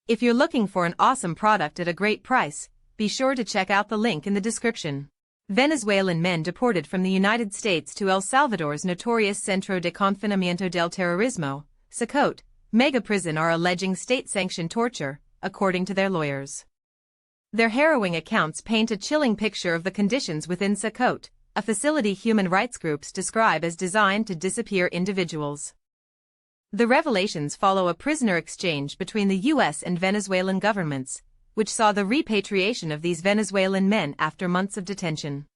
If you're looking for an awesome product at a great price, be sure to check out the link in the description. Venezuelan men deported from the United States to El Salvador's notorious Centro de Confinamiento del Terrorismo, SACOT, mega prison are alleging state-sanctioned torture, according to their lawyers. Their harrowing accounts paint a chilling picture of the conditions within SACOT, a facility human rights groups describe as designed to disappear individuals. The revelations follow a prisoner exchange between the U.S. and Venezuelan governments, which saw the repatriation of these Venezuelan men after months of detention.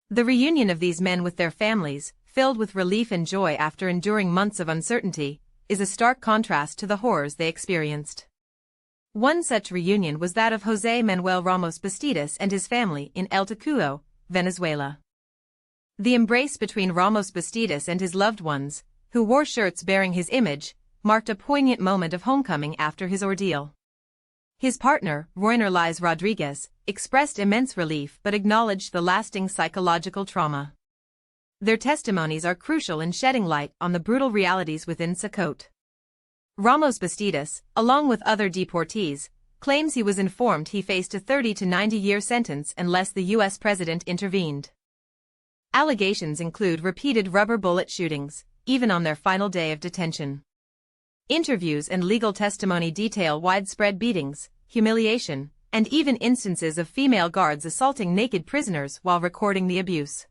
The reunion of these men with their families, filled with relief and joy after enduring months of uncertainty, is a stark contrast to the horrors they experienced. One such reunion was that of José Manuel Ramos Bastidas and his family in El Tecuyo, Venezuela. The embrace between Ramos Bastidas and his loved ones, who wore shirts bearing his image, marked a poignant moment of homecoming after his ordeal. His partner, Roiner Liz Rodriguez, expressed immense relief but acknowledged the lasting psychological trauma. Their testimonies are crucial in shedding light on the brutal realities within SACOT. Ramos Bastidas, along with other deportees, claims he was informed he faced a 30 to 90-year sentence unless the U.S. president intervened. Allegations include repeated rubber bullet shootings, even on their final day of detention. Interviews and legal testimony detail widespread beatings, humiliation, and even instances of female guards assaulting naked prisoners while recording the abuse.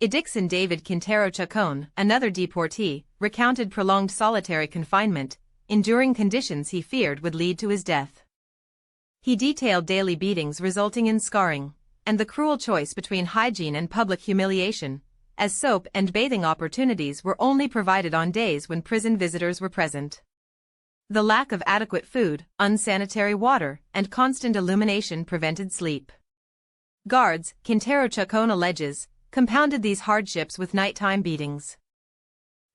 Edixon David Quintero Chacon, another deportee, recounted prolonged solitary confinement, enduring conditions he feared would lead to his death. He detailed daily beatings resulting in scarring, and the cruel choice between hygiene and public humiliation, as soap and bathing opportunities were only provided on days when prison visitors were present. The lack of adequate food, unsanitary water, and constant illumination prevented sleep. Guards, Quintero Chacon alleges, compounded these hardships with nighttime beatings.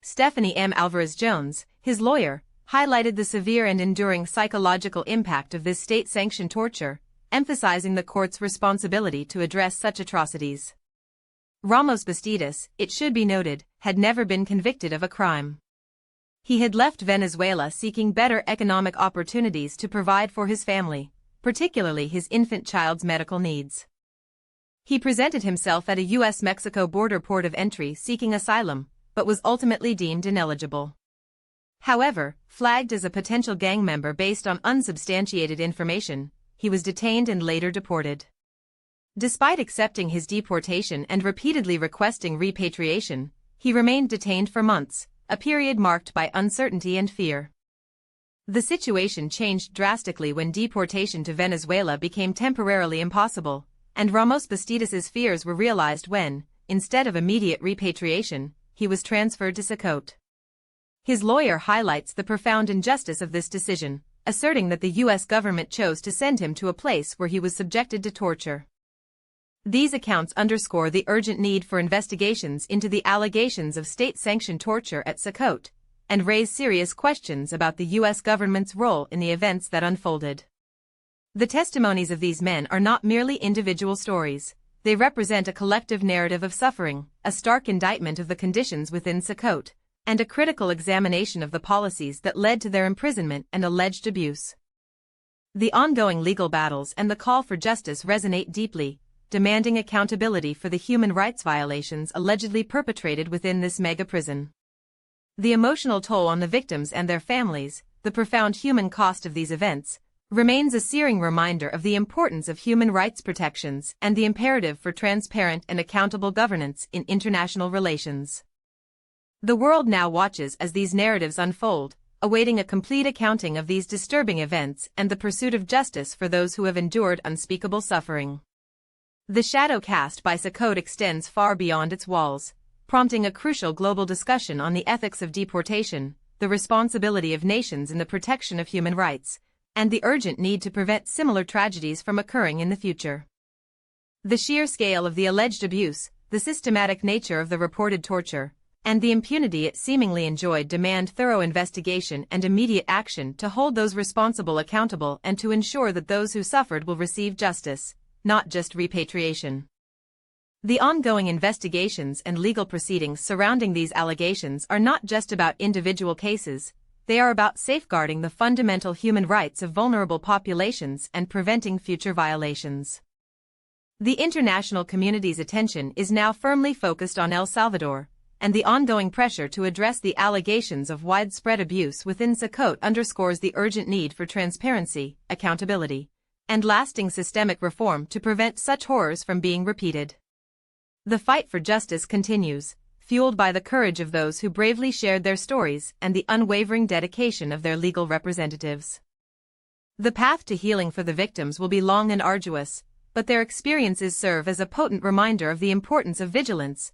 Stephanie M. Alvarez-Jones, his lawyer, highlighted the severe and enduring psychological impact of this state-sanctioned torture, emphasizing the court's responsibility to address such atrocities. Ramos Bastidas, it should be noted, had never been convicted of a crime. He had left Venezuela seeking better economic opportunities to provide for his family, particularly his infant child's medical needs. He presented himself at a U.S.-Mexico border port of entry seeking asylum, but was ultimately deemed ineligible. However, flagged as a potential gang member based on unsubstantiated information, he was detained and later deported. Despite accepting his deportation and repeatedly requesting repatriation, he remained detained for months, a period marked by uncertainty and fear. The situation changed drastically when deportation to Venezuela became temporarily impossible, and Ramos Bastidas's fears were realized when, instead of immediate repatriation, he was transferred to SACOT. His lawyer highlights the profound injustice of this decision, asserting that the U.S. government chose to send him to a place where he was subjected to torture. These accounts underscore the urgent need for investigations into the allegations of state-sanctioned torture at SACOT, and raise serious questions about the U.S. government's role in the events that unfolded. The testimonies of these men are not merely individual stories, they represent a collective narrative of suffering, a stark indictment of the conditions within SACOT, and a critical examination of the policies that led to their imprisonment and alleged abuse. The ongoing legal battles and the call for justice resonate deeply, demanding accountability for the human rights violations allegedly perpetrated within this mega prison. The emotional toll on the victims and their families, the profound human cost of these events, remains a searing reminder of the importance of human rights protections and the imperative for transparent and accountable governance in international relations. The world now watches as these narratives unfold, awaiting a complete accounting of these disturbing events and the pursuit of justice for those who have endured unspeakable suffering. The shadow cast by SACOT extends far beyond its walls, prompting a crucial global discussion on the ethics of deportation, the responsibility of nations in the protection of human rights, and the urgent need to prevent similar tragedies from occurring in the future. The sheer scale of the alleged abuse, the systematic nature of the reported torture, and the impunity it seemingly enjoyed demand thorough investigation and immediate action to hold those responsible accountable and to ensure that those who suffered will receive justice, not just repatriation. The ongoing investigations and legal proceedings surrounding these allegations are not just about individual cases, they are about safeguarding the fundamental human rights of vulnerable populations and preventing future violations. The international community's attention is now firmly focused on El Salvador, and the ongoing pressure to address the allegations of widespread abuse within SACOT underscores the urgent need for transparency, accountability, and lasting systemic reform to prevent such horrors from being repeated. The fight for justice continues, fueled by the courage of those who bravely shared their stories and the unwavering dedication of their legal representatives. The path to healing for the victims will be long and arduous, but their experiences serve as a potent reminder of the importance of vigilance,